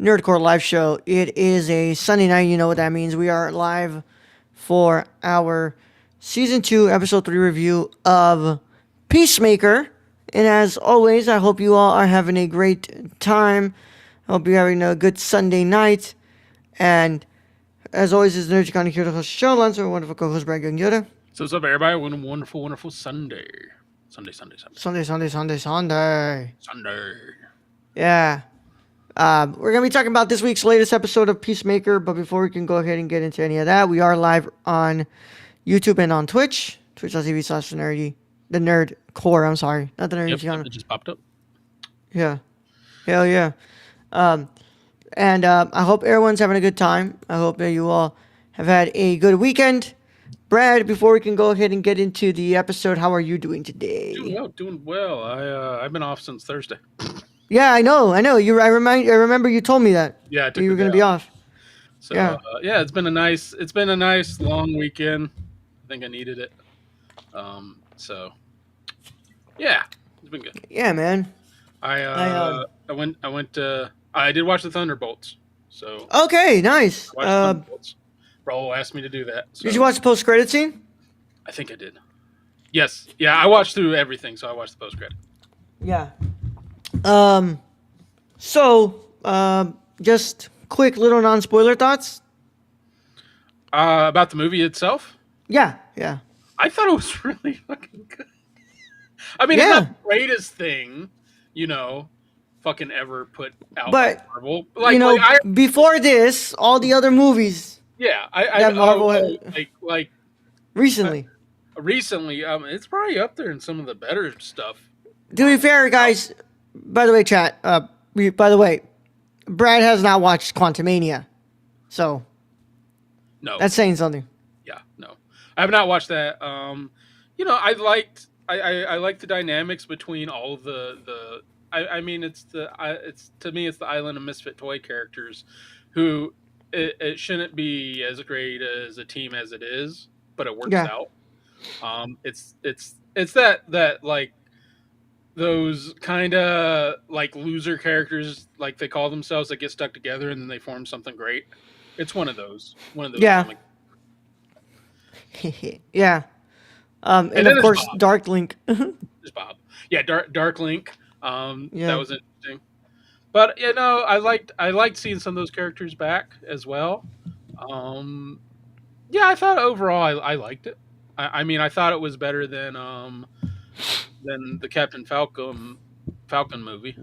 Nerdcore live show. It is a Sunday night. You know what that means. We are live for our season 2, episode 3 review of Peacemaker. And as always, I hope you all are having a great time. I hope you're having a good Sunday night. And as always, it's Nerd Chicano here to host the show. Lance, our wonderful co-host, Brad Yoda. So what's up, everybody? What a wonderful, wonderful Sunday. Sunday. Sunday. Yeah. We're going to be talking about this week's latest episode of Peacemaker, but before we can go ahead and get into any of that, we are live on YouTube and on Twitch, twitch.tv/nerdy, the Nerd Core, I'm sorry, not the Nerd Chicano. It just popped up. Yeah. Hell yeah. And I hope everyone's having a good time. I hope that you all have had a good weekend. Brad, before we can go ahead and get into the episode, how are you doing today? Doing well. I've been off since Thursday. Yeah, I know. I remember you told me that. Yeah, you were going to be off. So yeah, it's been a nice long weekend. I think I needed it. So yeah, it's been good. Yeah, man. I did watch the Thunderbolts. So okay, nice. Raul asked me to do that. So. Did you watch the post-credit scene? I think I did. Yes. Yeah, I watched through everything, so I watched the post-credit. Yeah. Just quick little non-spoiler thoughts. About the movie itself? Yeah. I thought it was really fucking good. I mean, it's not the greatest thing, fucking ever put out by Marvel. Before this, all the other movies. Yeah, Marvel recently. Recently, it's probably up there in some of the better stuff. To be fair, guys. By the way, chat. Brad has not watched Quantumania, so no, that's saying something. Yeah, no, I have not watched that. I liked the dynamics between all the. I mean, it's to me, it's the Island of Misfit Toy characters, who it shouldn't be as great as a team as it is, but it works out. It's that like. Those kind of like loser characters, like they call themselves, that get stuck together and then they form something great. It's one of those. Yeah. Yeah. And of course, Bob. Dark Link. There's Bob. Yeah, Dark Link. That was interesting. But I liked seeing some of those characters back as well. Yeah, I thought overall I liked it. I mean, I thought it was better than the Captain Falcon movie.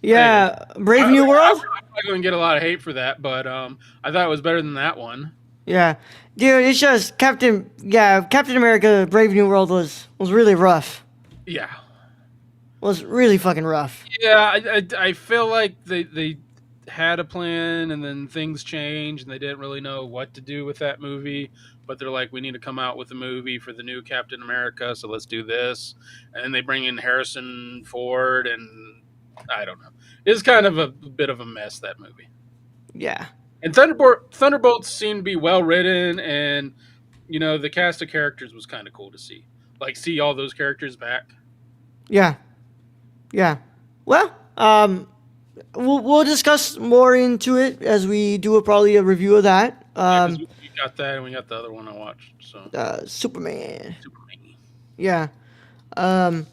Yeah, Brave New World. I'm going to get a lot of hate for that, but I thought it was better than that one. Yeah, dude, it's just Captain America: Brave New World was really rough. Yeah, was really fucking rough. Yeah, I feel like they had a plan and then things changed and they didn't really know what to do with that movie. But they're like, we need to come out with a movie for the new Captain America, so let's do this. And then they bring in Harrison Ford, and I don't know. It's kind of a bit of a mess, that movie. Yeah. And Thunderbolts seemed to be well written, and the cast of characters was kind of cool to see. Like, see all those characters back. Yeah. Well, we'll discuss more into it as we do probably a review of that. We got that, and we got the other one I watched. So Superman. Yeah. But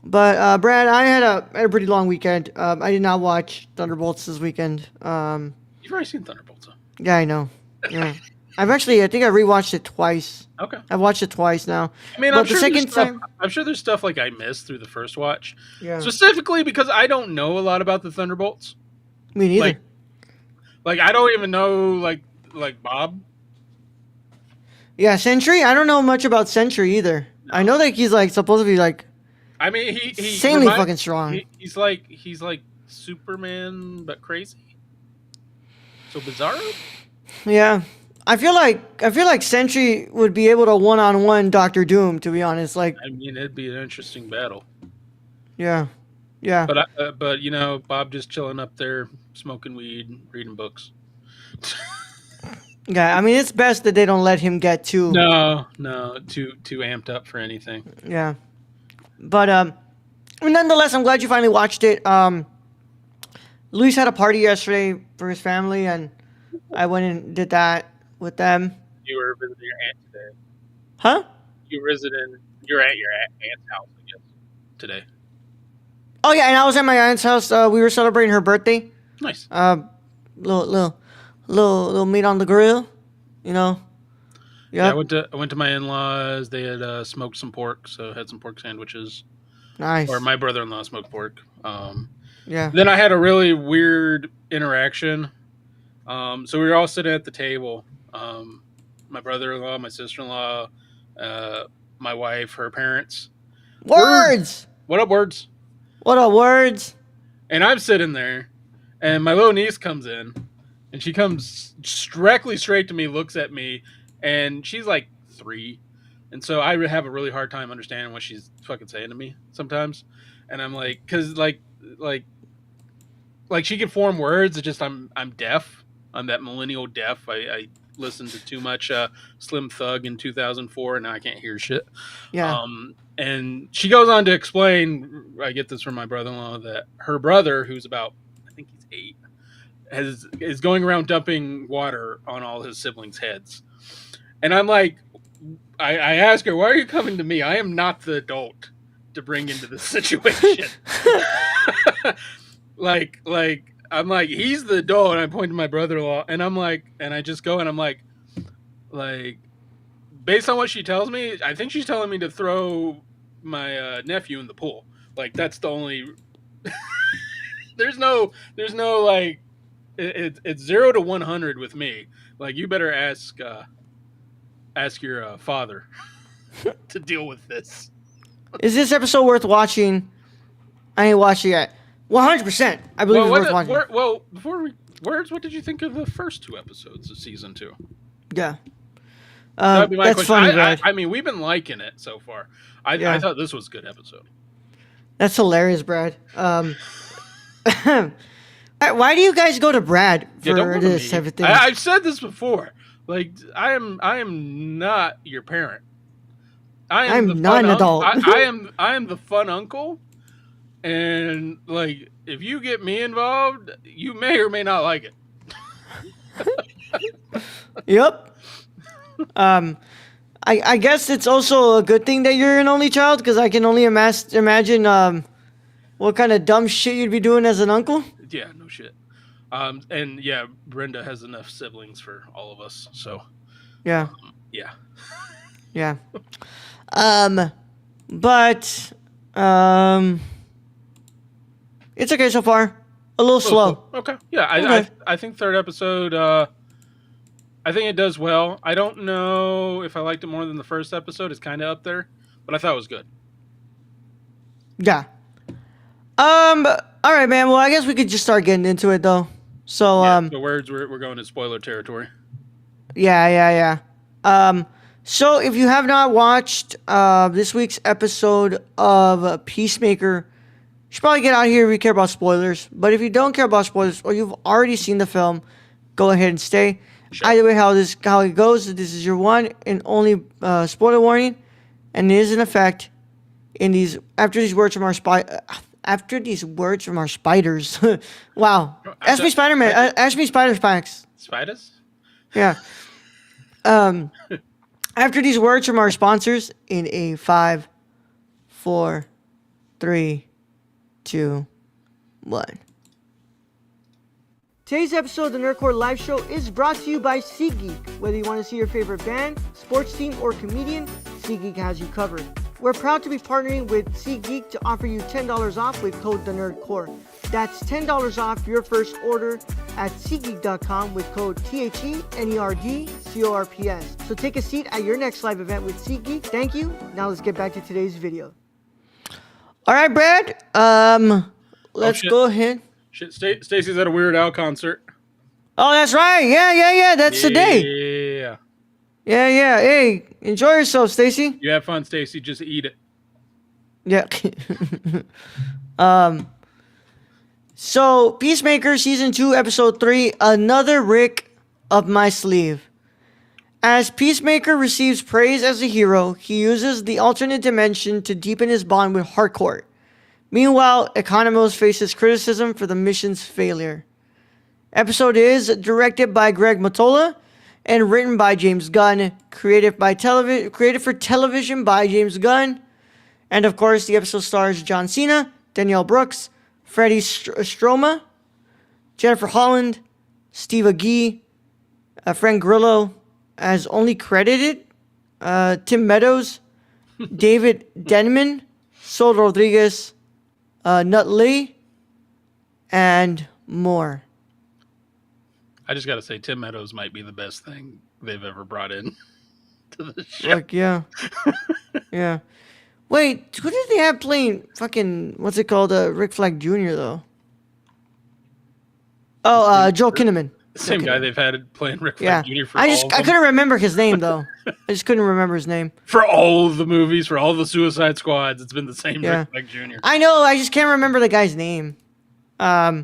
Brad, I had a pretty long weekend. I did not watch Thunderbolts this weekend. You've already seen Thunderbolts, huh? Yeah, I know. Yeah. I think I rewatched it twice. Okay. I've watched it twice now. I mean, I'm sure there's stuff like I missed through the first watch. Yeah. Specifically because I don't know a lot about the Thunderbolts. Me neither. Like I don't even know like Bob. Yeah, Sentry. I don't know much about Sentry either. No. I know that he's like supposed to be like. I mean, he's insanely fucking strong. He's like Superman but crazy. So bizarre. Yeah, I feel like Sentry would be able to one-on-one Doctor Doom. To be honest, like. I mean, it'd be an interesting battle. Yeah. But Bob just chilling up there, smoking weed, reading books. Yeah, I mean, it's best that they don't let him get too... No, too amped up for anything. Yeah. But Nonetheless, I'm glad you finally watched it. Luis had a party yesterday for his family, and I went and did that with them. You were visiting your aunt today. Huh? You're at your aunt's house, I guess, today. Oh yeah, and I was at my aunt's house. We were celebrating her birthday. Nice. Little meat on the grill. You know. Yeah, Yep. I went to my in-laws. They had smoked some pork, so had some pork sandwiches. Nice. Or my brother-in-law smoked pork. Yeah. Then I had a really weird interaction. So we were all sitting at the table. My brother-in-law, my sister-in-law, my wife, her parents. Words. What up, words? What up, words? And I'm sitting there, and my little niece comes in, and she comes directly straight to me, looks at me, and she's like 3. And so I have a really hard time understanding what she's fucking saying to me sometimes. And I'm like, because like she can form words. It's just I'm deaf. I'm that millennial deaf. I listened to too much Slim Thug in 2004, and now I can't hear shit. Yeah. And she goes on to explain. I get this from my brother-in-law that her brother, who's about, I think he's 8, is going around dumping water on all his siblings' heads. And I'm like, I ask her, why are you coming to me? I am not the adult to bring into this situation. like I'm like, he's the adult, and I point to my brother-in-law, and I'm like, and I just go and I'm like, based on what she tells me, I think she's telling me to throw my nephew in the pool. Like, that's the only. there's no like, it's 0 to 100 with me. Like, you better ask your father to deal with this. Is this episode worth watching? I ain't watched it yet. 100%. I believe it's worth watching. Before we words, what did you think of the first 2 episodes of season 2? Yeah. That'd be my That's question. funny, Brad. I mean, we've been liking it so far. I thought this was a good episode. That's hilarious, Brad. Why do you guys go to Brad for this type of thing? I've said this before. Like, I am not your parent. I'm not an adult. I am the fun uncle. And, like, if you get me involved, you may or may not like it. Yep. I guess it's also a good thing that you're an only child, because I can only imagine what kind of dumb shit you'd be doing as an uncle. Yeah, no shit. And yeah, Brenda has enough siblings for all of us. So Yeah. yeah. Yeah. But it's okay so far. A little slow. Okay. Yeah, Okay. I think third episode. I think it does well. I don't know if I liked it more than the first episode. It's kind of up there, but I thought it was good. Yeah. All right, man. Well, I guess we could just start getting into it, though. So, the words we're going to spoiler territory. Yeah. So if you have not watched this week's episode of Peacemaker, you should probably get out of here if you care about spoilers. But if you don't care about spoilers, or you've already seen the film, go ahead and stay. Sure. Either way, how it goes, this is your one and only spoiler warning, and it is in effect after these words from our spiders. Wow. Ask me Spider-Man. Ask me Spider Packs. Spiders? Yeah. After these words from our sponsors, in a 5, 4, 3, 2, 1. Today's episode of the Nerdcore Live Show is brought to you by SeatGeek. Whether you want to see your favorite band, sports team, or comedian, SeatGeek has you covered. We're proud to be partnering with SeatGeek to offer you $10 off with code TheNerdCore. That's $10 off your first order at SeatGeek.com with code THENERDCORPS. So take a seat at your next live event with SeatGeek. Thank you. Now let's get back to today's video. All right, Brad. Let's go ahead. Shit, Stacy's at a Weird Al concert. Oh, that's right. Yeah. That's today. Yeah. Hey, enjoy yourself, Stacy. You have fun, Stacy. Just eat it. Yeah. So, Peacemaker Season 2, Episode 3, another Rick up my sleeve. As Peacemaker receives praise as a hero, he uses the alternate dimension to deepen his bond with Harcourt. Meanwhile, Economos faces criticism for the mission's failure. Episode is directed by Greg Mottola and written by James Gunn. Created for television by James Gunn. And of course, the episode stars John Cena, Danielle Brooks, Freddie Stroma, Jennifer Holland, Steve Agee, Frank Grillo as only credited, Tim Meadows, David Denman, Sol Rodriguez, Nut Lee, and more. I just got to say, Tim Meadows might be the best thing they've ever brought in to the show. Like, yeah. Yeah. Wait, who did they have playing fucking, what's it called, Rick Flag Jr., though? Oh, Joel Kinnaman. Same guy they've had playing Rick Flag Jr. for I couldn't remember his name, though. I just couldn't remember his name. For all of the movies, for all the Suicide Squads, it's been the same Rick Flag Jr. I know, I just can't remember the guy's name. Let's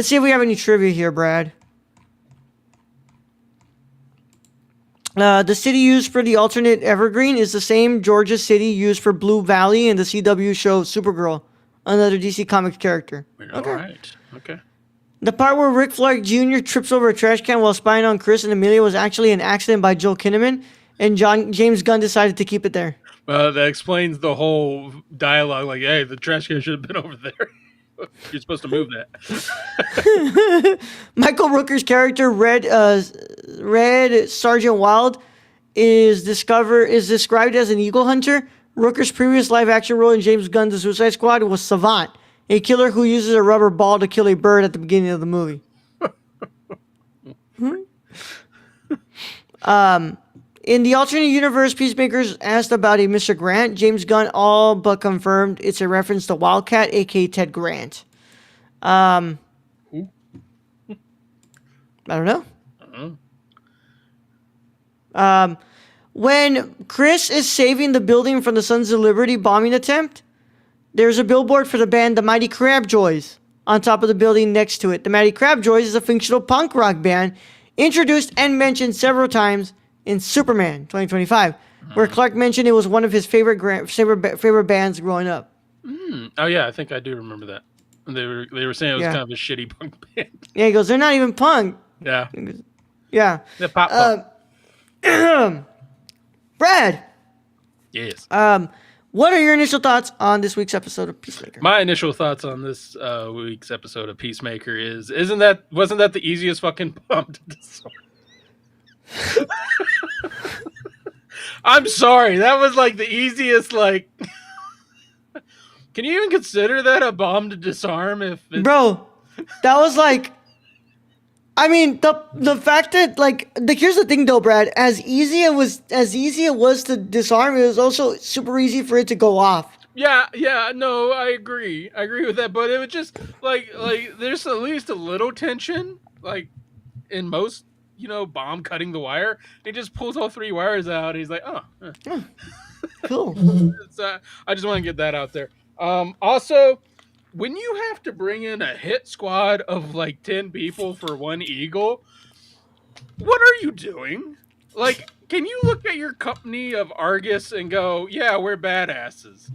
see if we have any trivia here, Brad. The city used for the alternate Evergreen is the same Georgia city used for Blue Valley in the CW show Supergirl, another DC Comics character. All right. Okay. The part where Rick Flag Jr. trips over a trash can while spying on Chris and Amelia was actually an accident by Joel Kinnaman, and James Gunn decided to keep it there. Well, that explains the whole dialogue. Like, hey, the trash can should have been over there. You're supposed to move that. Michael Rooker's character, Red Sergeant Wild, is described as an eagle hunter. Rooker's previous live-action role in James Gunn's The Suicide Squad was Savant, a killer who uses a rubber ball to kill a bird at the beginning of the movie. In the alternate universe, Peacemaker's asked about a Mr. Grant. James Gunn all but confirmed it's a reference to Wildcat, a.k.a. Ted Grant. I don't know. When Chris is saving the building from the Sons of Liberty bombing attempt, there's a billboard for the band The Mighty Crabjoys on top of the building next to it. The Mighty Crabjoys is a fictional punk rock band introduced and mentioned several times in Superman 2025, where Clark mentioned it was one of his favorite bands growing up. Oh yeah, I think I do remember that. They were saying it was kind of a shitty punk band. Yeah, he goes, they're not even punk. Yeah. Yeah. They're pop punk. Brad. Yes. What are your initial thoughts on this week's episode of Peacemaker? My initial thoughts on this week's episode of Peacemaker wasn't that the easiest fucking bomb to disarm? I'm sorry, that was like the easiest. Like, can you even consider that a bomb to disarm? Bro, that was like, I mean, the fact that here's the thing though, Brad. As easy it was to disarm, it was also super easy for it to go off. Yeah, no, I agree with that. But it was just like there's at least a little tension, like in most, bomb cutting the wire. He just pulls all three wires out. He's like, Cool. I just want to get that out there. Also, when you have to bring in a hit squad of like 10 people for one eagle, what are you doing? Like, can you look at your company of Argus and go, yeah, we're badasses?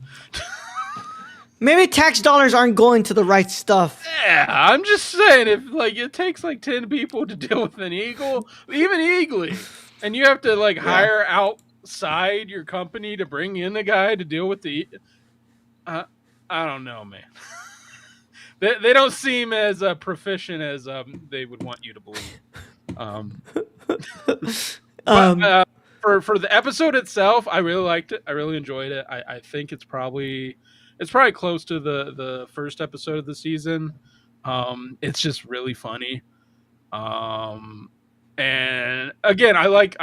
Maybe tax dollars aren't going to the right stuff. Yeah, I'm just saying, if it takes 10 people to deal with an eagle, even eagly, and you have to hire outside your company to bring in a guy to deal with I don't know, man. They don't seem as proficient as they would want you to believe. For the episode itself, I really liked it. I really enjoyed it. I think it's probably close to the first episode of the season. It's just really funny. And again, I like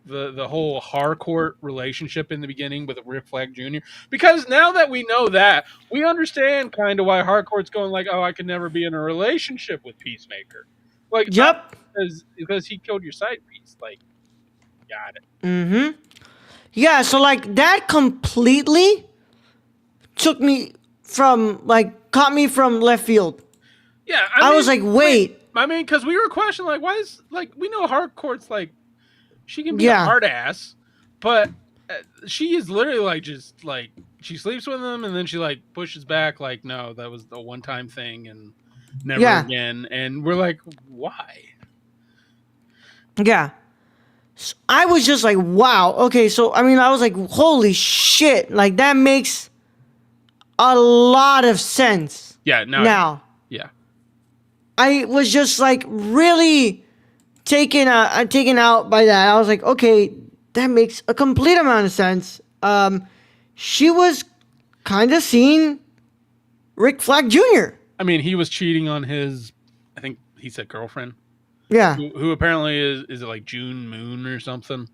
the whole Harcourt relationship in the beginning with Rick Flag Jr. Because now that we know that, we understand kind of why Harcourt's going I could never be in a relationship with Peacemaker. Yep. Because he killed your side piece. Got it. Mm-hmm. Yeah, so that completely caught me from left field. Yeah, I was like, wait. I mean, because we were questioning, why is, we know Harcourt's, she can be a hard ass, but she is literally, she sleeps with him, and then she like pushes back, like, no, that was the one time thing, and never Yeah, again. And we're like, why? yeah. I was just like, wow. Okay, so I mean, I was like, holy shit! Like that makes a lot of sense. Yeah, now it does. Now, Yeah. I was just like really taken out by that. I was like, okay, that makes a complete amount of sense. She was kind of seeing Rick Flag Jr. I mean, he was cheating on his, I think he said girlfriend, Yeah. who apparently is it like June Moon or something?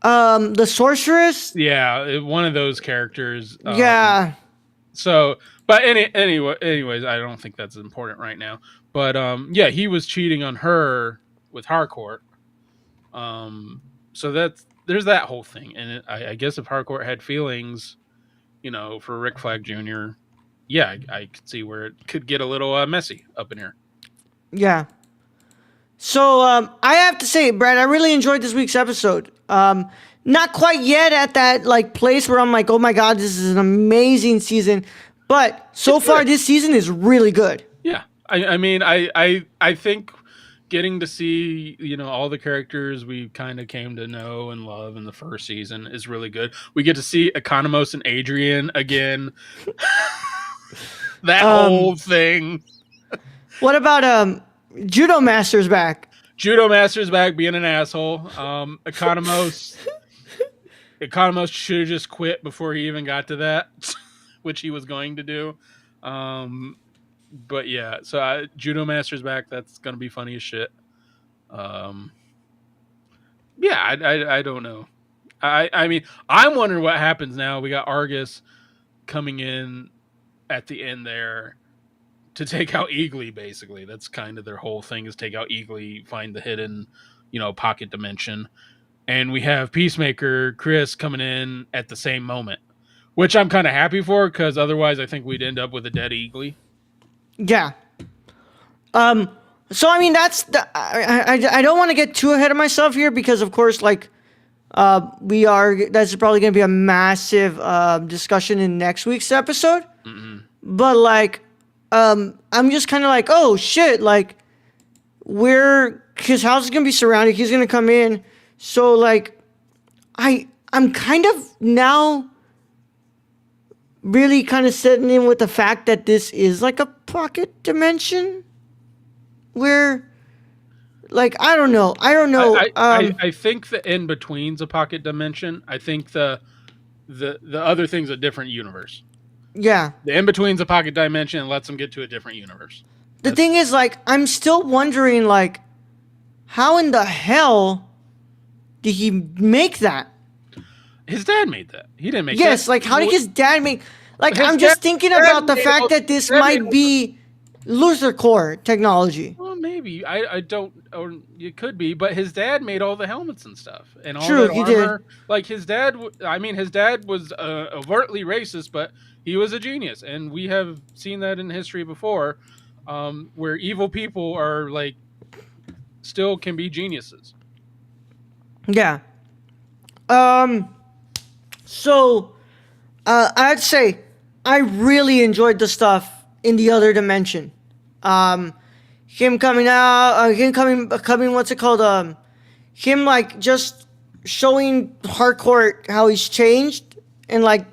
The sorceress. Yeah, one of those characters. Yeah. So, but anyways, I don't think that's important right now. But yeah, he was cheating on her with Harcourt. So there's that whole thing, and I guess if Harcourt had feelings, for Rick Flag Jr., yeah, I could see where it could get a little messy up in here. Yeah. So I have to say, Brad, I really enjoyed this week's episode. Not quite yet at that like place where I'm like, oh my god, this is an amazing season. But so far, this season is really good. Yeah, I mean, I think getting to see all the characters we kind of came to know and love in the first season is really good. We get to see Economos and Adrian again. That whole thing. What about Judo Master's back? Judo Master's back being an asshole. Economos should have just quit before he even got to that, which he was going to do. But yeah, so Judo Master's back. That's gonna be funny as shit. Yeah, I don't know. I mean, I'm wondering what happens now. We got Argus coming in at the end there to take out Eagly. Basically, that's kind of their whole thing, is take out Eagly, find the hidden, pocket dimension, and we have Peacemaker Chris coming in at the same moment, which I'm kind of happy for, because otherwise I think we'd end up with a dead Eagly. Yeah. So I mean, I don't want to get too ahead of myself here because of course, like, that's probably going to be a massive discussion in next week's episode. Mm-hmm. But like, I'm just kind of like, oh shit, like, his house is going to be surrounded. He's going to come in. So like, I'm kind of now really kind of sitting in with the fact that this is like a pocket dimension where, like, I don't know. I think the in between's a pocket dimension. I think the other thing's a different universe. Yeah. The in between's a pocket dimension and lets them get to a different universe. The thing is, like, I'm still wondering, like, how in the hell did he make that? His dad made that. He didn't make that. Yes, like, how did his dad make... Like, His I'm just dad- thinking dad about the made fact all- that this dad might made- be Luthor Core technology. Well, maybe. I don't... Or it could be, but his dad made all the helmets and stuff. And all True, that he armor. did. Like, his dad... his dad was overtly racist, but he was a genius. And we have seen that in history before, where evil people are, like, still can be geniuses. Yeah. So, I'd say I really enjoyed the stuff in the other dimension. Him coming out, coming, what's it called? Him, like, just showing Harcourt how he's changed and, like,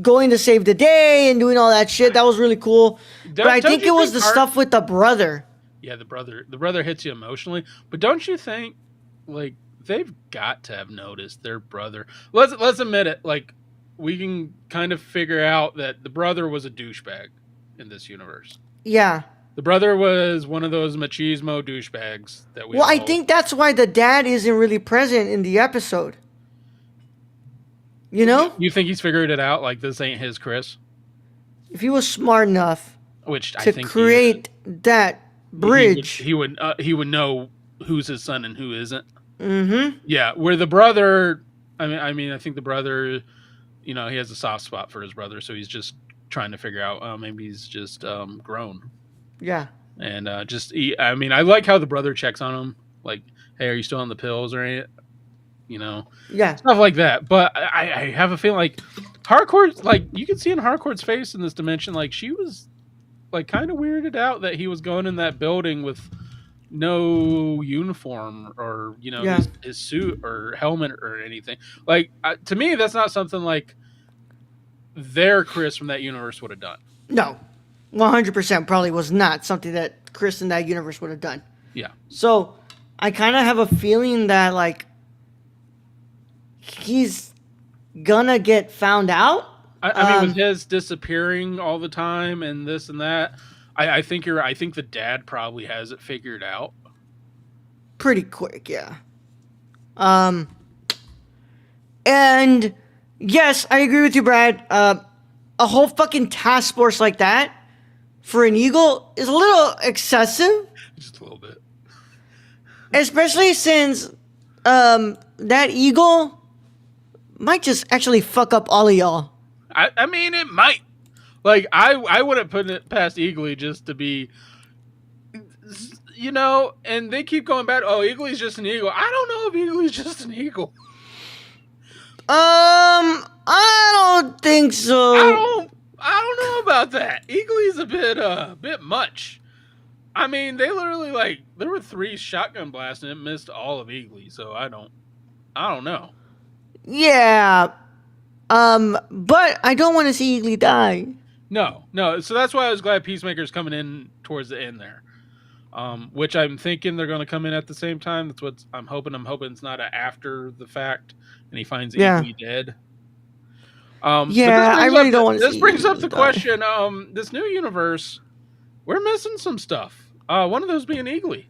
going to save the day and doing all that shit. That was really cool. But I think it was the stuff with the brother. Yeah, the brother hits you emotionally. But don't you think, like, they've got to have noticed their brother? Let's admit it. Like, we can kind of figure out that the brother was a douchebag in this universe. Yeah. The brother was one of those machismo douchebags that we. Well, I think that's why the dad isn't really present in the episode. You know? You think he's figured it out? Like, this ain't his Chris? If he was smart enough Which I to think create that bridge. he would know who's his son and who isn't. Mm-hmm. Yeah, where the brother, I mean, I think the brother, he has a soft spot for his brother, so he's just trying to figure out, maybe he's just grown. Yeah. And I like how the brother checks on him, like, hey, are you still on the pills or anything? Yeah. Stuff like that. But I have a feeling like Harcourt, like you can see in Harcourt's face in this dimension, like she was like kind of weirded out that he was going in that building with no uniform or Yeah. his suit or helmet or anything. Like to me, that's not something like their Chris from that universe would have done. No, 100% probably was not something that Chris in that universe would have done. Yeah. So I kind of have a feeling that like he's gonna get found out. I mean, with his disappearing all the time and this and that, I think you're. I think the dad probably has it figured out. Pretty quick, yeah. And yes, I agree with you, Brad. A whole fucking task force like that for an eagle is a little excessive, Just a little bit. especially since that eagle might just actually fuck up all of y'all. I mean, it might. Like, I wouldn't put it past Eagly just to be, and they keep going back, oh, Eagly's just an eagle. I don't know if Eagly's just an eagle. I don't think so. I don't know about that. Eagly's a bit much. I mean, they literally, like, there were 3 shotgun blasts and it missed all of Eagly, so I don't know. Yeah. But I don't want to see Eagly die. No. So that's why I was glad Peacemaker's coming in towards the end there. Which I'm thinking they're going to come in at the same time. That's what I'm hoping. I'm hoping it's not after the fact and he finds Eagly dead. I really don't want to see. This brings up the die. question. This new universe, we're missing some stuff. One of those being Eagly.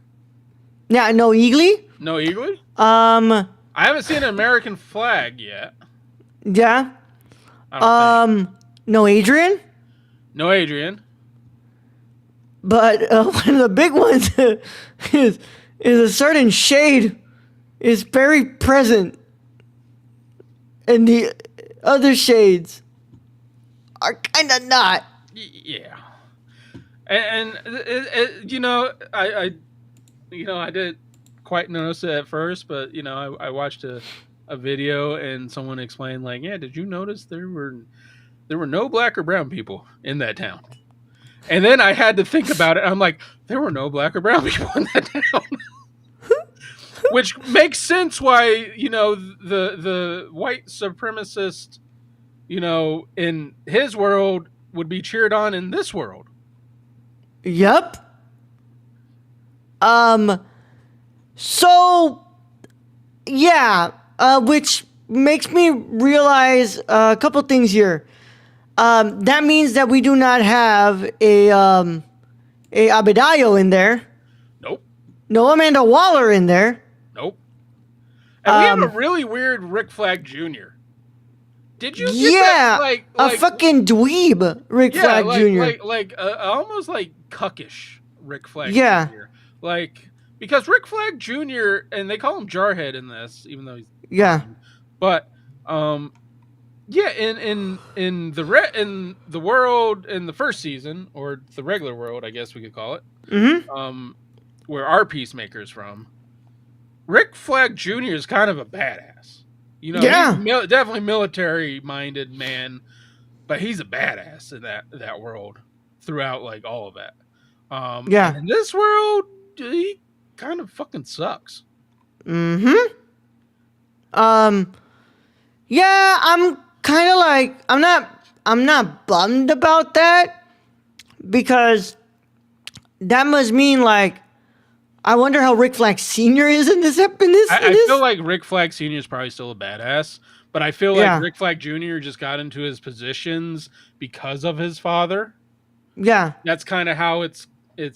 Yeah, no Eagly? No Eagly? I haven't seen an American flag yet. Yeah. I don't think. No Adrian? No Adrian. But one of the big ones is a certain shade is very present, and the other shades are kind of not. Yeah, and I didn't quite notice it at first, but I watched a video and someone explained like, yeah, did you notice there were no black or brown people in that town? And then I had to think about it. I'm like, there were no black or brown people in that town. Which makes sense why, the white supremacist, in his world would be cheered on in this world. Yep. So, yeah, which makes me realize a couple things here. That means that we do not have a Abedayo in there. Nope. No Amanda Waller in there. Nope. And we have a really weird Rick Flag Jr. Did you get that? Like a fucking dweeb Rick Flag Jr. Like almost like cuckish Rick Flag Yeah. Jr. Like, because Rick Flag Jr., and they call him Jarhead in this, even though he's... Yeah. But, yeah, in the world in the first season, or the regular world, I guess we could call it, where our Peacemaker is from, Rick Flag Jr. is kind of a badass. He's definitely military-minded man, but he's a badass in that world throughout like all of that. In this world, he kind of fucking sucks. Yeah, I'm kind of like, I'm not bummed about that, because that must mean like, I wonder how Rick Flag Sr. is in this. I feel like Rick Flag Sr. is probably still a badass, but I feel like Rick Flag Jr. just got into his positions because of his father. Yeah. That's kind of how it's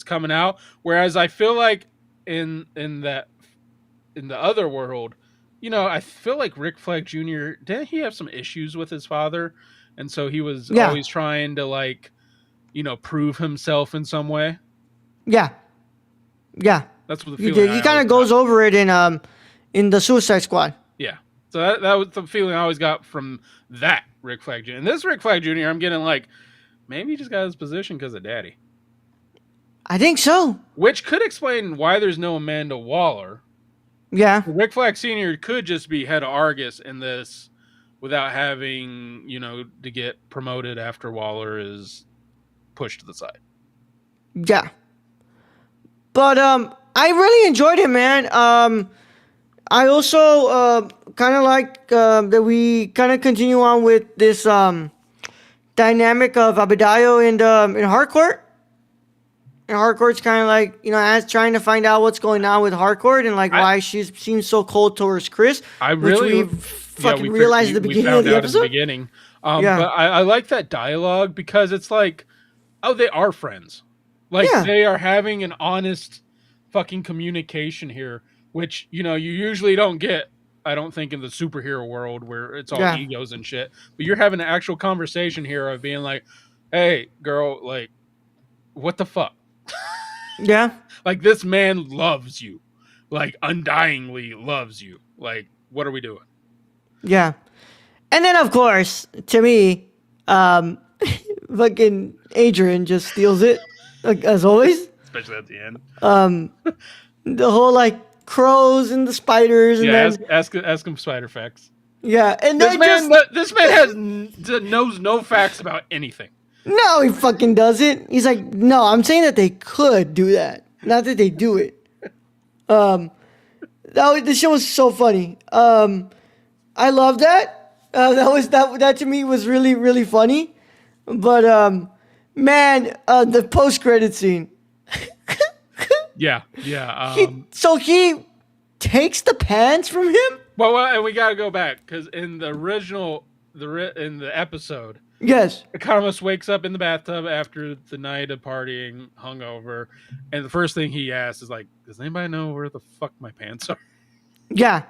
coming out. Whereas I feel like in the other world, I feel like Rick Flag Jr., didn't he have some issues with his father? And so he was always trying to like, prove himself in some way. Yeah. Yeah. That's what the he feeling did. He kind of goes over it in the Suicide Squad. Yeah. So that was the feeling I always got from that Rick Flag Jr. And this Rick Flag Jr., I'm getting like, maybe he just got his position because of Daddy. I think so. Which could explain why there's no Amanda Waller. Yeah. Rick Flag Sr. could just be head of Argus in this without having, to get promoted after Waller is pushed to the side. Yeah. But I really enjoyed it, man. I also kind of like that we kind of continue on with this dynamic of Abedayo and Harcourt. And Harcourt's kind of like, as trying to find out what's going on with Harcourt and like why she seems so cold towards Chris. Which we fucking realized at the beginning of the episode. But I like that dialogue because it's like, oh, they are friends. Like they are having an honest fucking communication here, which, you usually don't get, I don't think, in the superhero world where it's all egos and shit. But you're having an actual conversation here of being like, hey, girl, like, what the fuck? Yeah. Like, this man loves you. Like, undyingly loves you. Like, what are we doing? Yeah. And then, of course, to me, fucking Adrian just steals it, like, as always. Especially at the end. The whole, like, crows and the spiders. And yeah, then, ask him spider facts. Yeah. And this man knows no facts about anything. No, he fucking doesn't. He's like, no, I'm saying that they could do that, not that they do it. The show was so funny. I love that. That to me was really, really funny. But man, the post credit scene. Yeah. He takes the pants from him. Well, and we got to go back because in the original, in the episode. Yes. Economist wakes up in the bathtub after the night of partying, hungover, and the first thing he asks is like, "Does anybody know where the fuck my pants are?" Yeah.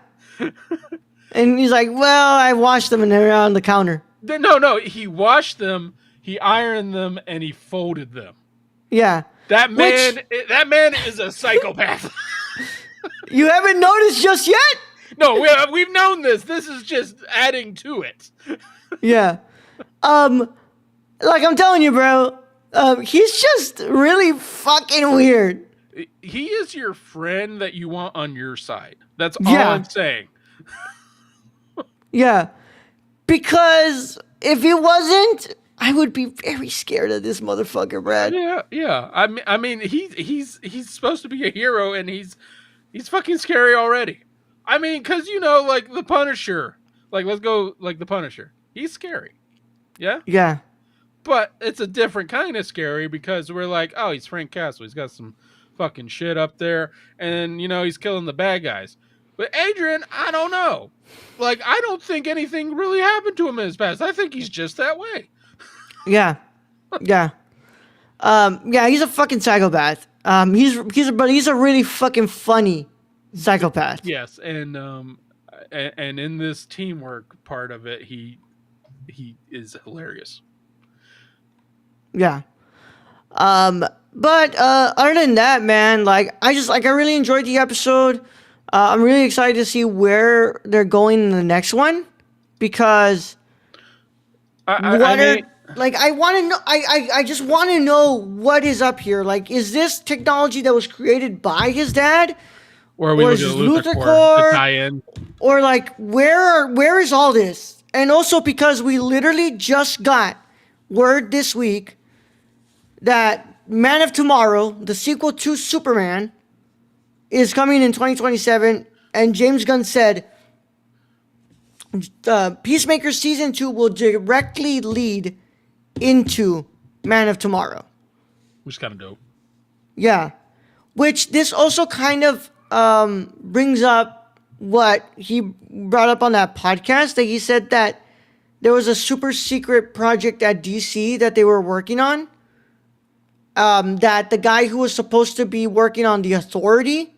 And he's like, "Well, I washed them and they're on the counter." No, he washed them, he ironed them, and he folded them. Yeah. That man is a psychopath. You haven't noticed just yet? No, we've known this. This is just adding to it. Yeah. Like I'm telling you, bro, he's just really fucking weird. He is your friend that you want on your side. That's all I'm saying. Yeah. Because if he wasn't, I would be very scared of this motherfucker, Brad. Yeah. I mean, he's supposed to be a hero, and he's fucking scary already. I mean, because like the Punisher. Like, let's go like the Punisher. He's scary. Yeah? Yeah. But it's a different kind of scary because we're like, oh, he's Frank Castle. He's got some fucking shit up there. And, he's killing the bad guys. But Adrian, I don't know. Like, I don't think anything really happened to him in his past. I think he's just that way. Yeah. Yeah. He's a fucking psychopath. He's a really fucking funny psychopath. Yes. And in this teamwork part of it, he is hilarious. Yeah. But other than that, man, like I really enjoyed the episode. I'm really excited to see where they're going in the next one because I want to know. I just want to know what is up here. Like, is this technology that was created by his dad? Or is this Luthor Core to tie in? Or like, where is all this? And also because we literally just got word this week that Man of Tomorrow, the sequel to Superman, is coming in 2027, and James Gunn said Peacemaker Season 2 will directly lead into Man of Tomorrow. Which is kind of dope. Yeah. Which this also kind of brings up what he brought up on that podcast, that he said that there was a super secret project at DC that they were working on. That the guy who was supposed to be working on The Authority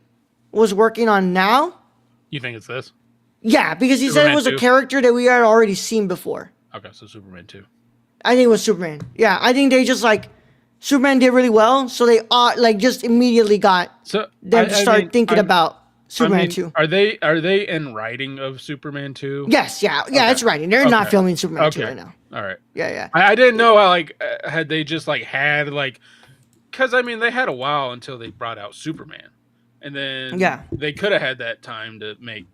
was working on now. You think it's this? Yeah, because he Superman said it was 2? a character that we had already seen before. Okay, so Superman 2. I think it was Superman. Yeah, I think they just Superman did really well, so they just immediately got them to start thinking about Superman 2. Are they in writing of Superman 2? Yes, yeah, okay. It's writing. They're not filming Superman 2 right now. All right. Yeah. I didn't know how had they just had because they had a while until they brought out Superman, and then they could have had that time to make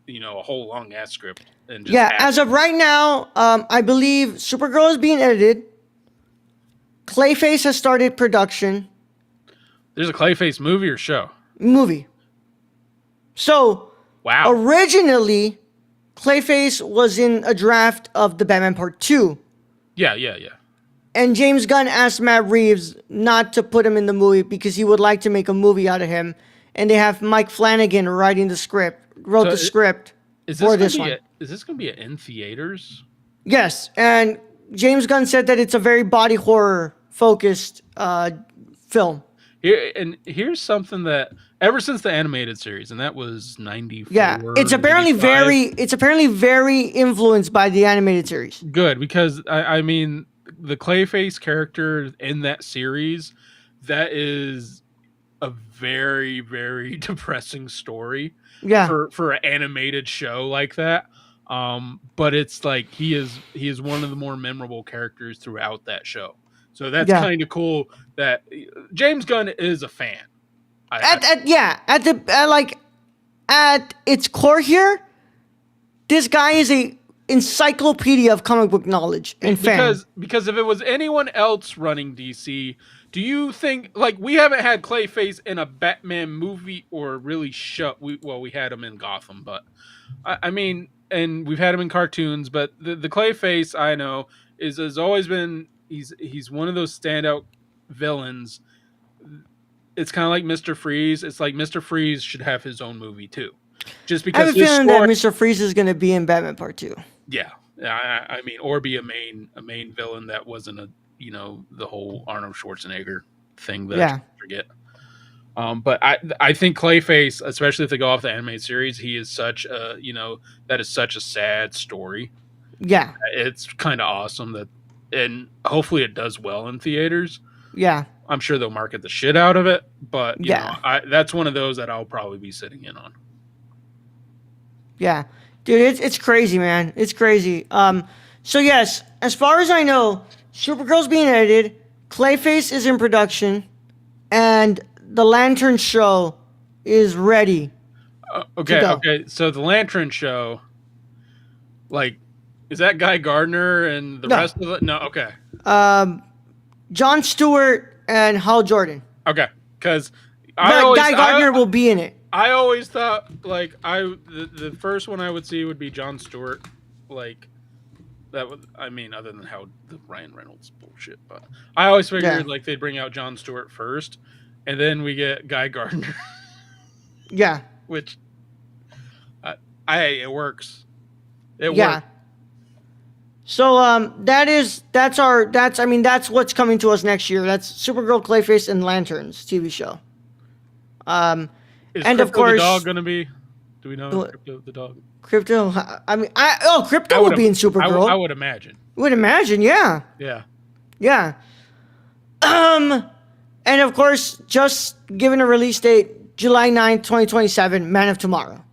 a whole long ass script and just Yeah, as of right now, I believe Supergirl is being edited. Clayface has started production. There's a Clayface movie or show. Movie. So, Wow. originally, Clayface was in a draft of the Batman Part 2. Yeah. And James Gunn asked Matt Reeves not to put him in the movie because he would like to make a movie out of him. And they have Mike Flanagan wrote the script for this one. Is this going to be in theaters? Yes, and James Gunn said that it's a very body horror focused film. Here's something that ever since the animated series, and that was 94. Yeah, it's apparently 95. very influenced by the animated series. Good, because I mean the Clayface character in that series, that is a very, very depressing story. Yeah. For an animated show like that. But it's like he is one of the more memorable characters throughout that show. So that's kind of cool that James Gunn is a fan. At its core here, this guy is a encyclopedia of comic book knowledge and because if it was anyone else running DC, do you think, like, we haven't had Clayface in a Batman movie or really show? We had him in Gotham, but I mean, and we've had him in cartoons, but the Clayface I know has always been he's one of those standout villains. It's kind of like Mr. Freeze. It's like Mr. Freeze should have his own movie too, just because I have a feeling that Mr. Freeze is going to be in Batman Part 2. Yeah, I mean, or be a main villain that wasn't the whole Arnold Schwarzenegger thing that I forget. But I think Clayface, especially if they go off the animated series, he is such a that is such a sad story. Yeah, it's kind of awesome that, and hopefully it does well in theaters. Yeah, I'm sure they'll market the shit out of it, but that's one of those that I'll probably be sitting in on. Yeah, dude, it's crazy, man. It's crazy. So yes, as far as I know, Supergirl's being edited, Clayface is in production, and the Lantern show is ready. Okay. So the Lantern show, like, is that Guy Gardner and the rest of it? No, okay. John Stewart and Hal Jordan. Okay, because Guy Gardner will be in it. I always thought, like, the first one I would see would be John Stewart, like that would, I mean, other than how the Ryan Reynolds bullshit, but I always figured like they'd bring out John Stewart first, and then we get Guy Gardner. Yeah, which it works. It works. So that's what's coming to us next year. That's Supergirl, Clayface, and Lanterns TV show. Is and Crypto of course, the dog gonna be? Do we know Crypto the dog? Crypto. Crypto will be in Supergirl. I would imagine. Would imagine, yeah. Yeah. Yeah. And of course, just given a release date, July 9th, 2027, Man of Tomorrow.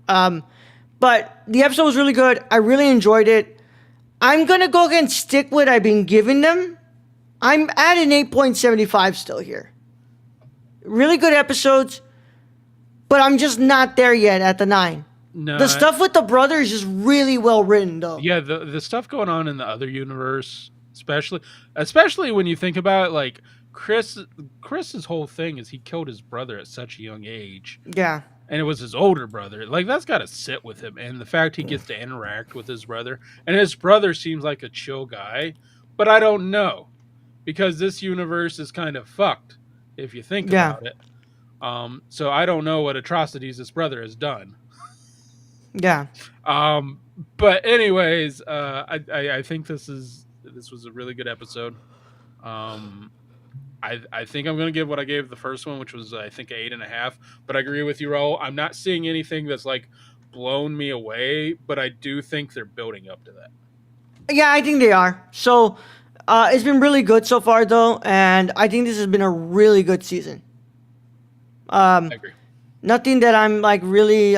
But the episode was really good. I really enjoyed it. I'm going to go ahead and stick with what I've been giving them. I'm at an 8.75 still here. Really good episodes, but I'm just not there yet at the 9. No, the stuff with the brother is just really well written, though. Yeah, the stuff going on in the other universe, especially when you think about it, like Chris's whole thing is he killed his brother at such a young age. Yeah. And it was his older brother. Like, that's got to sit with him. And the fact he gets to interact with his brother. And his brother seems like a chill guy. But I don't know. Because this universe is kind of fucked, if you think about it. So I don't know what atrocities his brother has done. Yeah. But anyways, I think this was a really good episode. I think I'm going to give what I gave the first one, which was, I think, 8.5. But I agree with you, Raul. I'm not seeing anything that's, like, blown me away, but I do think they're building up to that. Yeah, I think they are. So, it's been really good so far, though, and I think this has been a really good season. I agree. Nothing that I'm, like, really,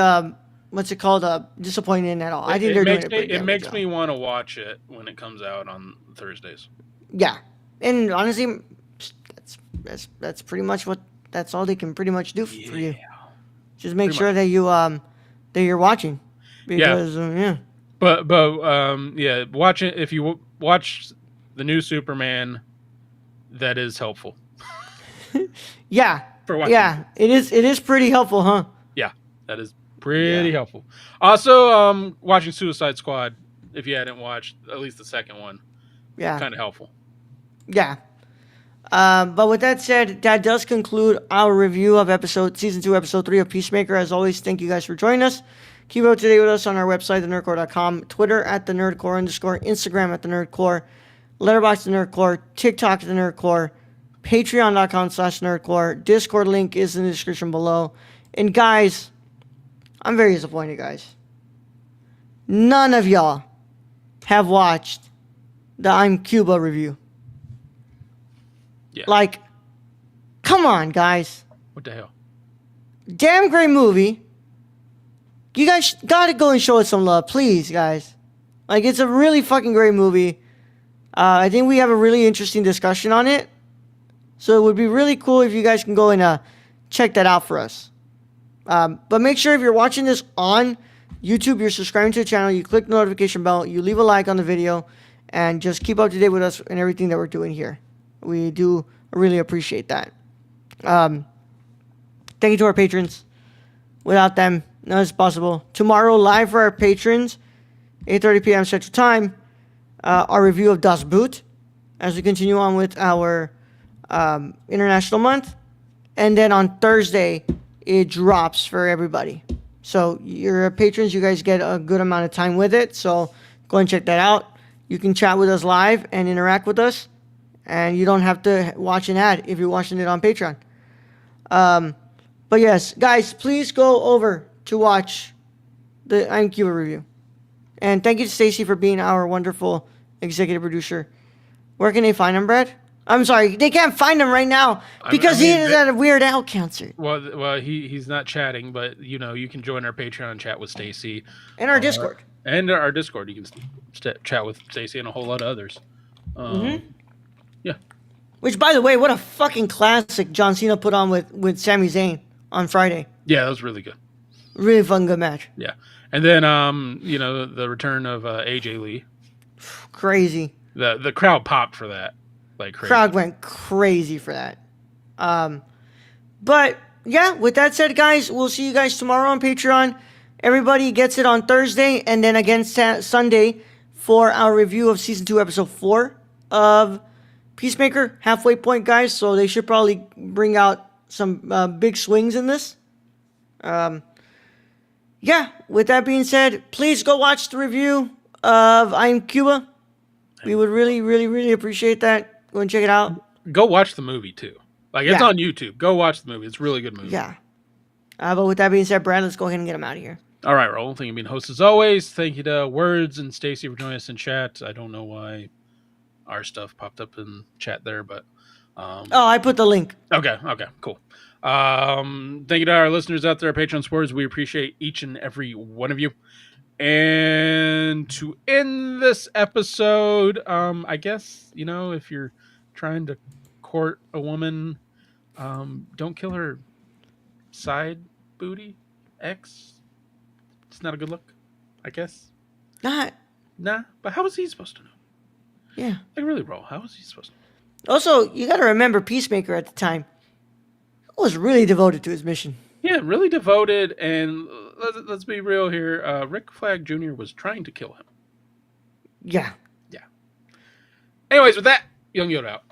disappointed in at all. I think they're doing it. It makes me want to watch it when it comes out on Thursdays. Yeah. And honestly, that's pretty much that's all they can pretty much do for you. Just make sure that you're watching, because Yeah, watch it if you watch the new Superman. That is helpful Yeah, for watching. yeah, it is. It is pretty helpful, huh? Yeah, that is Yeah, pretty helpful. Also, watching Suicide Squad if you hadn't watched at least the second one, yeah, kind of helpful. yeah. But with that said, that does conclude our review of season 2, episode 3 of Peacemaker. As always, thank you guys for joining us. Keep up to date with us on our website, thenerdcore.com, Twitter at thenerdcore_, Instagram at thenerdcore, Letterboxd the Nerdcore, TikTok the Nerdcore, Patreon.com/nerdcore. Discord link is in the description below. And guys, I'm very disappointed, guys. None of y'all have watched the I'm Cuba review. Yeah. Like, come on, guys. What the hell? Damn great movie. You guys gotta go and show it some love, please, guys. Like, it's a really fucking great movie. I think we have a really interesting discussion on it. So it would be really cool if you guys can go and check that out for us. But make sure if you're watching this on YouTube, you're subscribing to the channel, you click the notification bell, you leave a like on the video, and just keep up to date with us and everything that we're doing here. We do really appreciate that. Thank you to our patrons. Without them, none is possible. Tomorrow, live for our patrons, 8:30 p.m. Central Time, our review of Das Boot, as we continue on with our International Month. And then on Thursday, it drops for everybody. So your patrons, you guys get a good amount of time with it. So go and check that out. You can chat with us live and interact with us. And you don't have to watch an ad if you're watching it on Patreon. But yes, guys, please go over to watch the I'm Cuba review. And thank you to Stacy for being our wonderful executive producer. Where can they find him, Brad? I'm sorry, they can't find him right now because he is at a Weird Al concert. Well, he's not chatting, but you can join our Patreon and chat with Stacy And our Discord. And our Discord. You can chat with Stacy and a whole lot of others. Yeah. Which, by the way, what a fucking classic John Cena put on with Sami Zayn on Friday. Yeah, that was really good. Really fun, good match. Yeah, and then the return of AJ Lee. Crazy. The crowd popped for that. Like crazy. Crowd went crazy for that. But yeah, with that said, guys, we'll see you guys tomorrow on Patreon. Everybody gets it on Thursday, and then again Sunday for our review of season 2, episode 4 of Peacemaker. Halfway point, guys. So they should probably bring out some big swings in this. Yeah. With that being said, please go watch the review of I'm Cuba. We would really, really, really appreciate that. Go and check it out. Go watch the movie too. Like it's on YouTube. Go watch the movie. It's a really good movie. Yeah. But with that being said, Brad, let's go ahead and get him out of here. All right, Raul. Thank you for being host as always. Thank you to Words and Stacy for joining us in chat. I don't know why our stuff popped up in chat there, but I put the link. Okay, cool. Thank you to our listeners out there, Patreon supporters. We appreciate each and every one of you. And to end this episode, I guess, if you're trying to court a woman, don't kill her side booty ex. It's not a good look, I guess. Not. Nah, but how was he supposed to know? Yeah. Like, really, bro, how was he supposed to know? Also, you got to remember Peacemaker at the time was really devoted to his mission. Yeah, really devoted, and let's be real here. Rick Flag Jr. was trying to kill him. Yeah. Yeah. Anyways, with that, Young Yoda out.